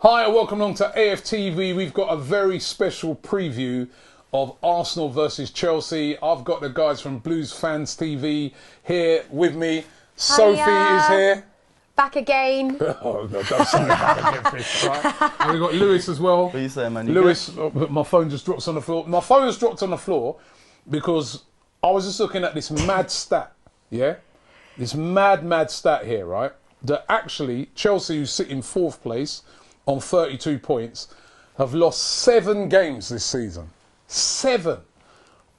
Hi, and welcome along to AFTV. We've got a very special preview of Arsenal versus Chelsea. I've got the guys from Blues Fans TV here with me. Sophie is here. Back again. Oh, no, don't say back again, Chris, right? And we've got Lewis as well. What are you saying, man? Lewis, my phone just drops on the floor. My phone has dropped on the floor because I was just looking at this mad stat, yeah? This mad stat here, right? That actually Chelsea, who sit in 4th place on 32 points, have lost 7 games this season. 7.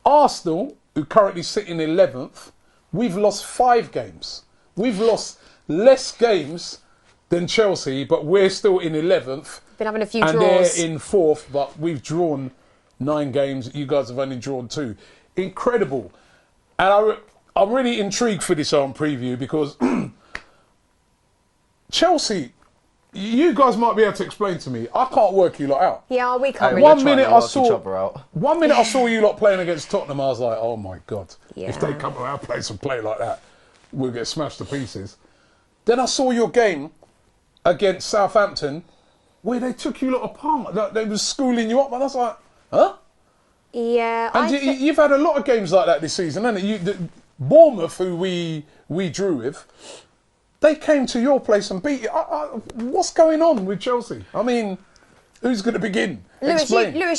Arsenal, who currently sit in 11th, we've lost 5 games. We've lost less games than Chelsea, but we're still in 11th. Been having a few and draws. They're in 4th, but we've drawn 9 games. You guys have only drawn 2. Incredible. And I'm really intrigued for this preview because Chelsea, you guys might be able to explain to me. I can't work you lot out. Yeah, we can't. Really. One minute I saw you lot playing against Tottenham. I was like, oh my God, if they come to our place and play like that, we'll get smashed to pieces. Then I saw your game against Southampton, where they took you lot apart. They were schooling you up, and I was like, huh? Yeah. And you've had a lot of games like that this season, haven't you? Bournemouth, who we drew with, they came to your place and beat you. What's going on with Chelsea? I mean, who's going to begin? Lewis,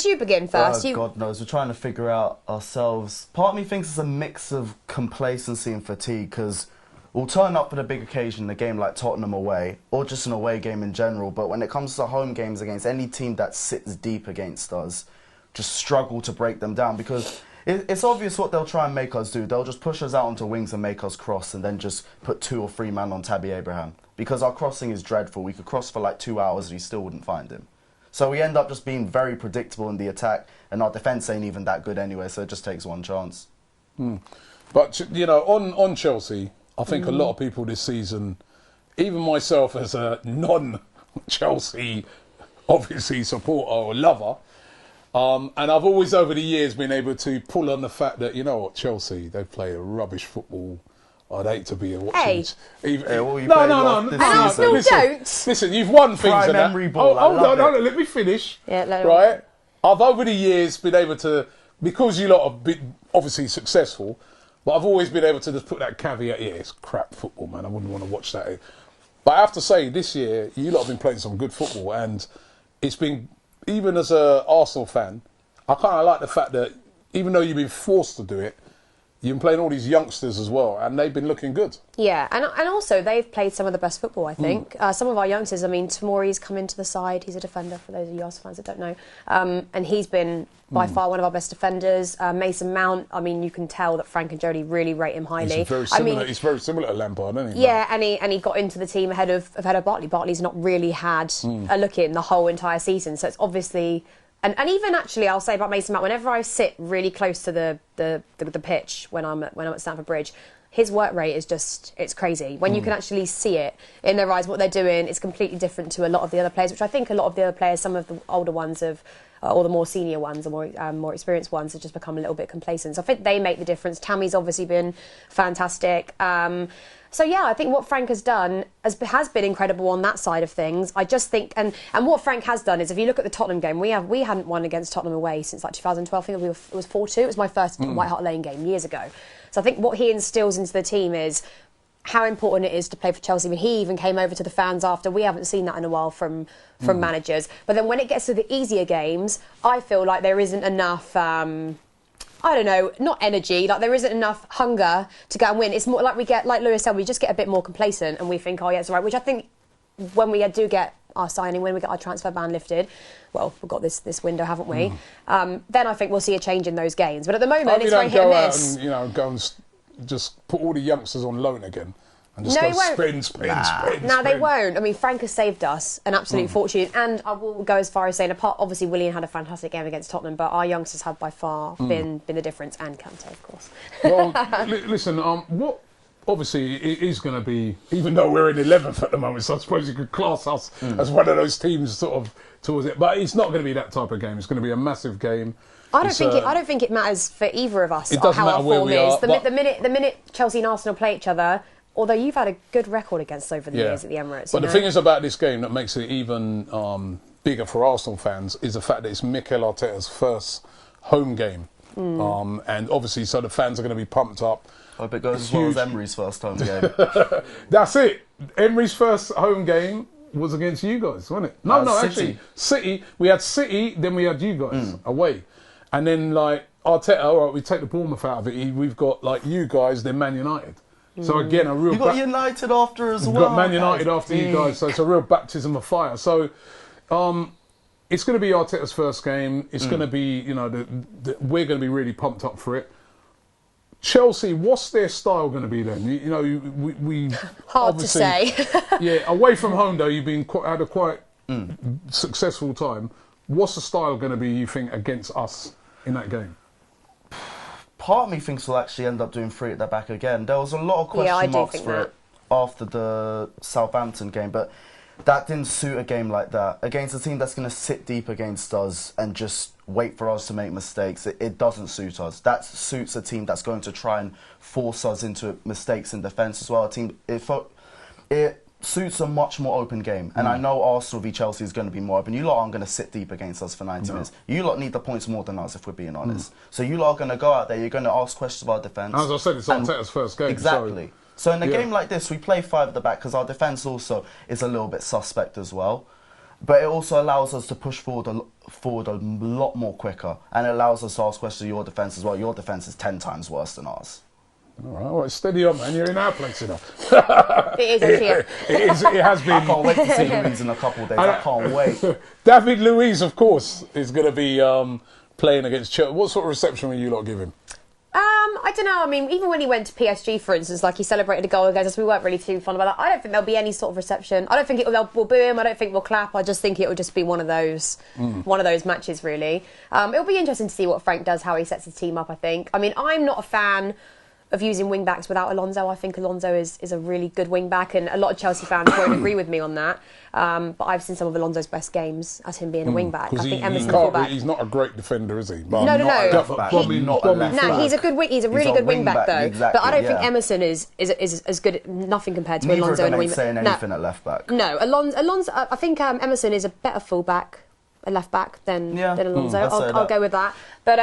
you begin first. God knows. We're trying to figure out ourselves. Part of me thinks it's a mix of complacency and fatigue, because we'll turn up for the big occasion, a game like Tottenham away, or just an away game in general. But when it comes to home games against any team that sits deep against us, just struggle to break them down, because it's obvious what they'll try and make us do. They'll just push us out onto wings and make us cross, and then just put 2 or 3 men on Tabby Abraham. Because our crossing is dreadful. We could cross for like 2 hours and you still wouldn't find him. So we end up just being very predictable in the attack, and our defence ain't even that good anyway, so it just takes one chance. But, you know, on Chelsea, I think a lot of people this season, even myself as a non-Chelsea, obviously, supporter or lover, and I've always over the years been able to pull on the fact that, you know what, Chelsea, they play a rubbish football. I'd hate to be a watching. No. Listen, you've won things. Memory ball. Hold on, let me finish. Right? I've over the years been able to, because you lot have been obviously successful, but I've always been able to just put that caveat, yeah, it's crap football, man. I wouldn't want to watch that. But I have to say, this year, you lot have been playing some good football, and it's been, even as an Arsenal fan, I kind of like the fact that even though you've been forced to do it, you've been playing all these youngsters as well, and they've been looking good. Yeah, and also they've played some of the best football, I think. Some of our youngsters, I mean, Tomori's come into the side. He's a defender, for those of you Arsenal fans that don't know. And he's been by far one of our best defenders. Mason Mount, I mean, you can tell that Frank and Jody really rate him highly. He's very similar to Lampard, isn't he? Yeah, and he got into the team ahead of Bartley. Bartley's not really had a look in the whole entire season, so it's obviously... And even actually, I'll say about Mason Mount, whenever I sit really close to the pitch when I'm at Stamford Bridge, his work rate is just, it's crazy. When you can actually see it in their eyes, what they're doing, it's completely different to a lot of the other players, which I think a lot of the other players, some of the older ones have, or the more senior ones, or more experienced ones, have just become a little bit complacent. So I think they make the difference. Tammy's obviously been fantastic. So yeah, I think what Frank has done has been incredible on that side of things. I just think, and what Frank has done is, if you look at the Tottenham game, we hadn't won against Tottenham away since like 2012. I think it was 4-2. It was my first White Hart Lane game years ago. So I think what he instills into the team is how important it is to play for Chelsea. I mean, he even came over to the fans after. We haven't seen that in a while from managers. But then when it gets to the easier games, I feel like there isn't enough... I don't know, not energy, like there isn't enough hunger to go and win. It's more like we get, like Lewis said, we just get a bit more complacent and we think, oh yeah, it's all right, which I think when we do get our signing, when we get our transfer ban lifted, well, we've got this window, haven't we? Then I think we'll see a change in those gains. But at the moment, it's very hit and miss. Go and just put all the youngsters on loan again. And just spend. No, they won't. I mean, Frank has saved us an absolute fortune. And I will go as far as saying, obviously, Willian had a fantastic game against Tottenham, but our youngsters have by far been the difference, and Kante, of course. Well, listen, what obviously it is going to be, even though we're in 11th at the moment, so I suppose you could class us as one of those teams sort of towards it. But it's not going to be that type of game. It's going to be a massive game. I don't think it matters for either of us how our form is. The minute Chelsea and Arsenal play each other, although you've had a good record against over the years at the Emirates. But the thing is about this game that makes it even bigger for Arsenal fans is the fact that it's Mikel Arteta's first home game. And obviously, so the fans are going to be pumped up. I hope it goes as well as Emery's first home game. That's it. Emery's first home game was against you guys, wasn't it? No, City. actually, City. We had City, then we had you guys away. And then, like, Arteta, all right, we take the Bournemouth out of it. We've got, like, you guys, then Man United. So, again, a real... You got United after as well. We've got Man United after you guys, so it's a real baptism of fire. So, it's going to be Arteta's first game. It's going to be, you know, we're going to be really pumped up for it. Chelsea, what's their style going to be then? You know, we hard to say. Yeah, away from home though, you've been had a quite successful time. What's the style going to be, you think, against us in that game? Part of me thinks we'll actually end up doing 3 at the back again. There was a lot of question marks for it after the Southampton game, but that didn't suit a game like that. Against a team that's going to sit deep against us and just wait for us to make mistakes, it doesn't suit us. That suits a team that's going to try and force us into mistakes in defence as well. It suits a much more open game. And I know Arsenal v Chelsea is going to be more open. You lot aren't going to sit deep against us for 90 minutes. You lot need the points more than us, if we're being honest. So you lot are going to go out there, you're going to ask questions of our defence. As I said, it's Arteta's first game. Exactly. So in a game like this, we play 5 at the back because our defence also is a little bit suspect as well. But it also allows us to push forward a lot more quicker, and it allows us to ask questions of your defence as well. Your defence is 10 times worse than ours. All right, steady on, man. You're in our place enough. It is actually. It has been. I can't wait to see Louise in a couple of days. I can't wait. David Luiz, of course, is going to be playing against Chelsea. What sort of reception will you lot give him? I don't know. I mean, even when he went to PSG, for instance, like he celebrated a goal against us, we weren't really too fond about that. I don't think there'll be any sort of reception. I don't think we'll boo him. I don't think we'll clap. I just think it will just be one of those matches, really. It'll be interesting to see what Frank does, how he sets his team up, I think. I mean, I'm not a fan of using wing-backs without Alonso. I think Alonso is a really good wing-back, and a lot of Chelsea fans won't agree with me on that. But I've seen some of Alonso's best games as him being a wing-back. I think Emerson full-back. He's not a great defender, is he? No. Probably not. No, he's a good He's a really good wing-back, though. Exactly, but I don't think Emerson is as good. Nothing compared to Alonso in a wing-back. Saying anything at left-back. No, Alonso. I think Emerson is a better full-back, a left-back than Alonso. I'll go with that. But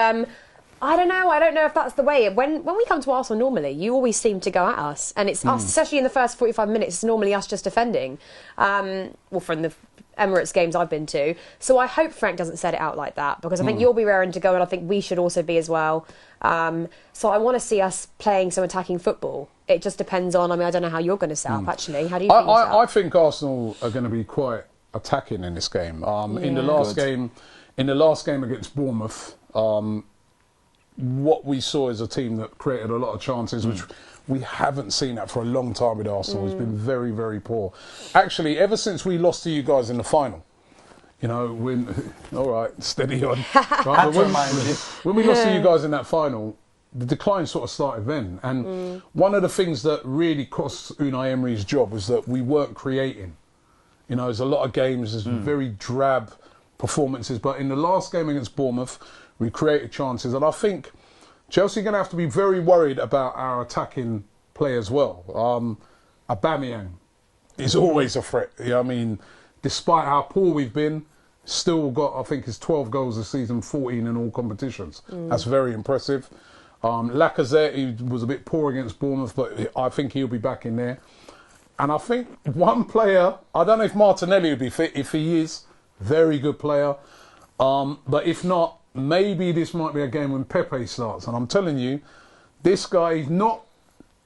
I don't know. I don't know if that's the way. When we come to Arsenal normally, you always seem to go at us. And it's us, especially in the first 45 minutes, it's normally us just defending. Well, from the Emirates games I've been to. So I hope Frank doesn't set it out like that, because I think you'll be raring to go, and I think we should also be as well. So I want to see us playing some attacking football. It just depends on, I don't know how you're going to set up, actually. How do you think I think Arsenal are going to be quite attacking in this game. In the last game against Bournemouth, what we saw is a team that created a lot of chances, which we haven't seen that for a long time with Arsenal. It's been very, very poor. Actually, ever since we lost to you guys in the final, you know, all right, steady on. Right, when we lost to you guys in that final, the decline sort of started then. And one of the things that really cost Unai Emery's job was that we weren't creating. You know, there's a lot of games, there's very drab performances. But in the last game against Bournemouth, we created chances. And I think Chelsea are going to have to be very worried about our attacking play as well. Aubameyang is always a threat. You know, I mean, despite how poor we've been, still got, I think, his 12 goals this season, 14 in all competitions. That's very impressive. Lacazette, he was a bit poor against Bournemouth, but I think he'll be back in there. And I think one player, I don't know if Martinelli would be fit. If he is, very good player. But if not, maybe this might be a game when Pepe starts. And I'm telling you, this guy, he's not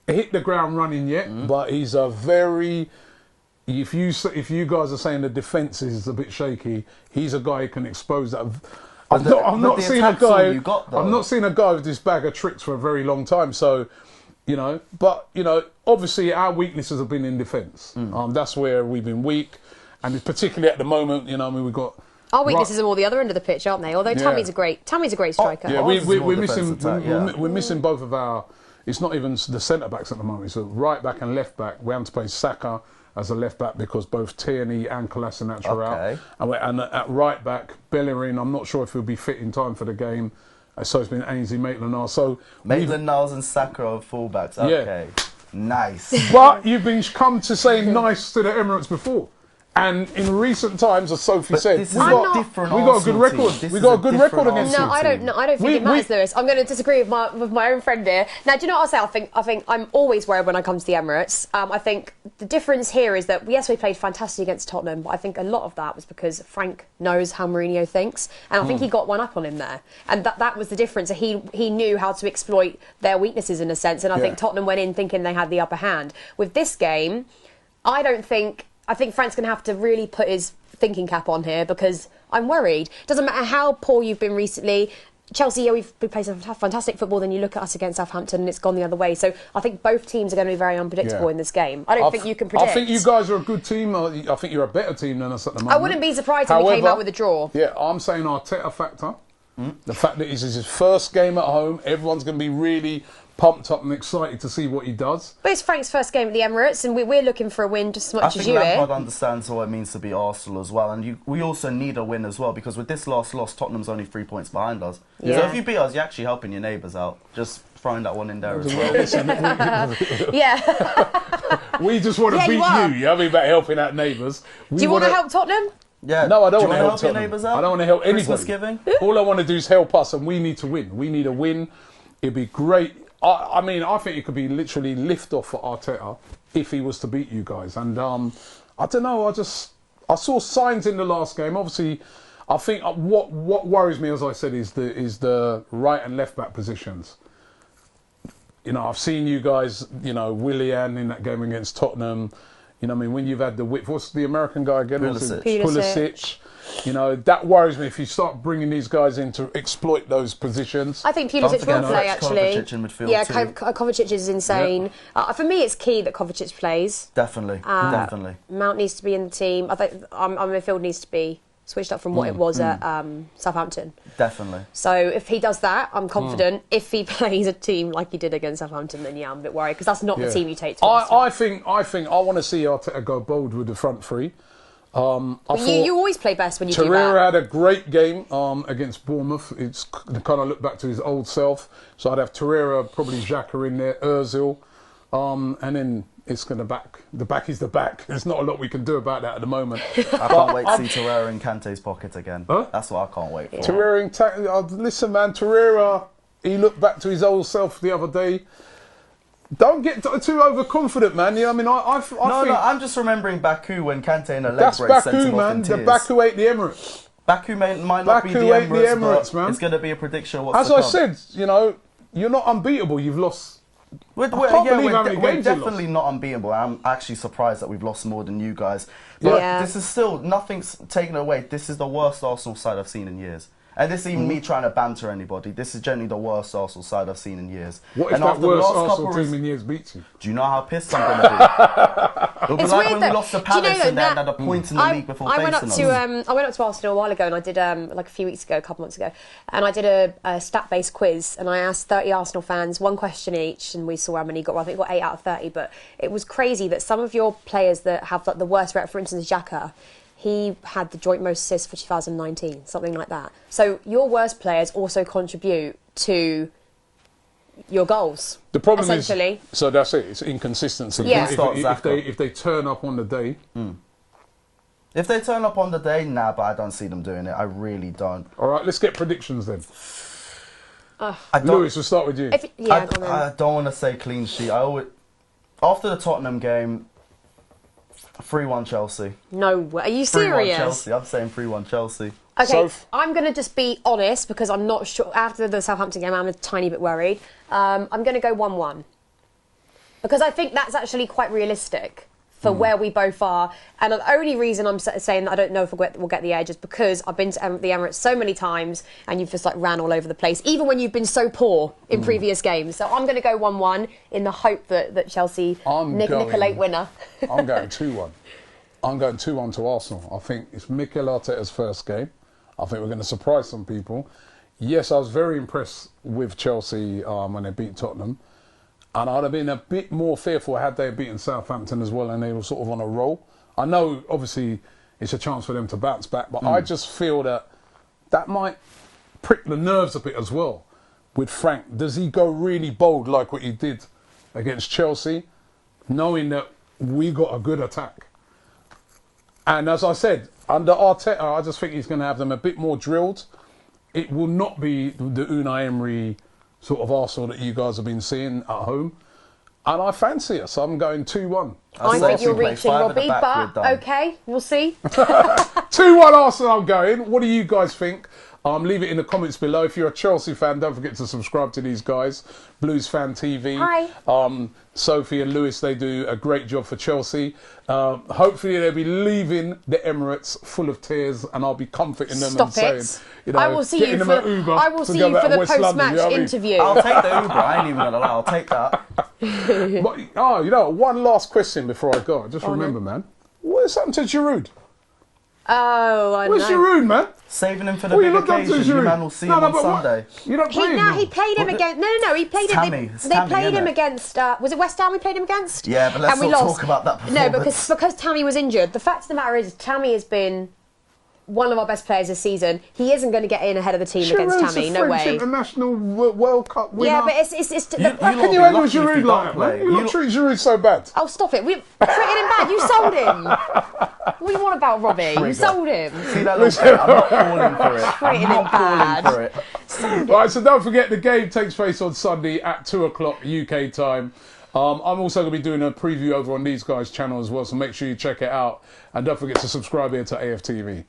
hit the ground running yet, but he's a very... If you guys are saying the defence is a bit shaky, he's a guy who can expose that. I'm not seeing a guy with this bag of tricks for a very long time. So, you know, but you know, obviously our weaknesses have been in defence. That's where we've been weak, and particularly at the moment, you know, I mean, we've got. Our weaknesses are more the other end of the pitch, aren't they? Although Tammy's a great striker. Yeah, we're missing both of our. It's not even the centre backs at the moment. It's a right back and left back. We have to play Saka as a left back because both Tierney and Kolasinac are out. And at right back, Bellerin, I'm not sure if he'll be fit in time for the game. So it's been Ainsley Maitland-Niles. So Maitland-Niles and Saka are fullbacks. Okay. Nice. But you've been come to say nice to the Emirates before. And in recent times, as Sophie said, This is a different we got a good record. We got a good record against No, I don't think it matters, Lewis. I'm going to disagree with my own friend here. Now, do you know what I'll say? I think I'm always worried when I come to the Emirates. I think the difference here is that yes, we played fantastic against Tottenham, but I think a lot of that was because Frank knows how Mourinho thinks, and I think he got one up on him there, and that was the difference. He knew how to exploit their weaknesses in a sense, and I think Tottenham went in thinking they had the upper hand. With this game, I think Frank's going to have to really put his thinking cap on here because I'm worried. Doesn't matter how poor you've been recently. Chelsea, yeah, we've played some fantastic football. Then you look at us against Southampton and it's gone the other way. So I think both teams are going to be very unpredictable in this game. I don't think you can predict. I think you guys are a good team. I think you're a better team than us at the moment. I wouldn't be surprised if we came out with a draw. Yeah, I'm saying Arteta factor. The fact that it's his first game at home, everyone's going to be really pumped up and excited to see what he does. But it's Frank's first game at the Emirates, and we're looking for a win just as much as you. I think Lampard understands what it means to be Arsenal as well, and we also need a win as well because with this last loss, Tottenham's only 3 points behind us. Yeah. So if you beat us, you're actually helping your neighbours out. Just throwing that one in there as well. Yeah. We just want to beat you. I mean, about helping out neighbours. Do you want to help Tottenham? Yeah. No, I don't want to help your neighbours out. I don't want to help anybody. Christmas giving? All I want to do is help us, and we need to win. We need a win. It'd be great. I mean, I think it could be literally lift off for Arteta if he was to beat you guys. And I don't know. I saw signs in the last game. Obviously, I think what worries me, as I said, is the right and left back positions. You know, I've seen you guys. You know, Willian in that game against Tottenham. You know, I mean, when you've had the width, what's the American guy again? Pulisic. You know, that worries me if you start bringing these guys in to exploit those positions. I think Pulisic will play, actually. Kovacic in midfield Kovacic is insane. Yeah. For me, it's key that Kovacic plays. Definitely. Mount needs to be in the team. I think our midfield needs to be switched up from what it was at Southampton. Definitely. So if he does that, I'm confident. If he plays a team like he did against Southampton, then yeah, I'm a bit worried because that's not the team you take to I think I want to see Arteta go bold with the front three. You always play best when you do that. Torreira had a great game against Bournemouth. It's kind of look back to his old self. So I'd have Torreira, probably Xhaka in there, Ozil, and then it's going to back. The back is the back. There's not a lot we can do about that at the moment. I can't wait to see Torreira in Kante's pocket again. Huh? That's what I can't wait for. Torreira listen, man, Torreira, he looked back to his old self the other day. Don't get too overconfident, man. Yeah, I mean, I think... No, I'm just remembering Baku when Kante in a leg break sent him off in tears. The Baku ate the Emirates. Baku might not be the Emirates, man. It's going to be a prediction of what's to come. As I said, you know, you're not unbeatable. You've lost... We're definitely not unbeatable. I'm actually surprised that we've lost more than you guys. But this is still... Nothing's taken away. This is the worst Arsenal side I've seen in years. And this isn't even me trying to banter anybody. This is generally the worst Arsenal side I've seen in years. What if that worst Arsenal team in years beats you? Do you know how pissed I'm going to be? It'll be like when we lost to Palace and then had a point in the league before facing us. I went up to Arsenal a while ago and I did, like a few weeks ago, a couple months ago, and I did a stat-based quiz and I asked 30 Arsenal fans one question each and we saw how many got. Well, I think we got 8 out of 30, but it was crazy that some of your players that have like, the worst rate, for instance, Xhaka, he had the joint most assists for 2019, something like that. So your worst players also contribute to your goals. The problem is, so that's it. It's inconsistency. Yeah. If they turn up on the day. If they turn up on the day, nah, but I don't see them doing it. I really don't. All right, let's get predictions then. Lewis, we'll start with you. I don't want to say clean sheet. After the Tottenham game, 3-1 Chelsea. No way. Are you serious? 3-1 Chelsea. I'm saying 3-1 Chelsea. Okay, I'm going to just be honest because I'm not sure. After the Southampton game, I'm a tiny bit worried. I'm going to go 1-1 because I think that's actually quite realistic for where we both are. And the only reason I'm saying that I don't know if we'll get the edge is because I've been to the Emirates so many times and you've just like ran all over the place, even when you've been so poor in previous games. So I'm going to go 1-1 in the hope that Chelsea nick a late winner. I'm going 2-1. I'm going 2-1 to Arsenal. I think it's Mikel Arteta's first game. I think we're going to surprise some people. Yes, I was very impressed with Chelsea when they beat Tottenham. And I'd have been a bit more fearful had they beaten Southampton as well and they were sort of on a roll. I know, obviously, it's a chance for them to bounce back, but I just feel that might prick the nerves a bit as well with Frank. Does he go really bold like what he did against Chelsea? knowing that we got a good attack. And as I said, under Arteta, I just think he's going to have them a bit more drilled. It will not be the Unai Emery sort of Arsenal that you guys have been seeing at home. And I fancy us. I'm going 2-1. I think you're reaching, Robbie, but okay, we'll see. 2-1 Arsenal I'm going. What do you guys think? Leave it in the comments below. If you're a Chelsea fan, don't forget to subscribe to these guys. Blues Fan TV. Hi. Sophie and Lewis, they do a great job for Chelsea. Hopefully they'll be leaving the Emirates full of tears, and I'll be comforting them and saying, you know, I will see you for the post-match interview. I'll take the Uber. I ain't even gonna lie. I'll take that. But, you know, one last question before I go. Just remember, man, what has happened to Giroud? Oh, I know. Where's Giroud, man? Saving him for the big occasion. You man will see him on Sunday. You don't play him. He played him against. No. He played him. They played him against. Was it West Ham? We played him against. Yeah, but let's not talk about that performance. No, because Tammy was injured. The fact of the matter is, Tammy has been one of our best players this season. He isn't going to get in ahead of the team against Tammy. No way. International World Cup winner. Yeah, but it's. How can you handle Giroud like that? You don't treat Giroud so bad. Oh, stop it! We treated him bad. You sold him. What do you want about Robbie? You sold him. See that little bit? I'm not calling for it. Treating him bad. Right, so don't forget the game takes place on Sunday at 2 o'clock UK time. I'm also going to be doing a preview over on these guys' channel as well, so make sure you check it out. And don't forget to subscribe here to AFTV.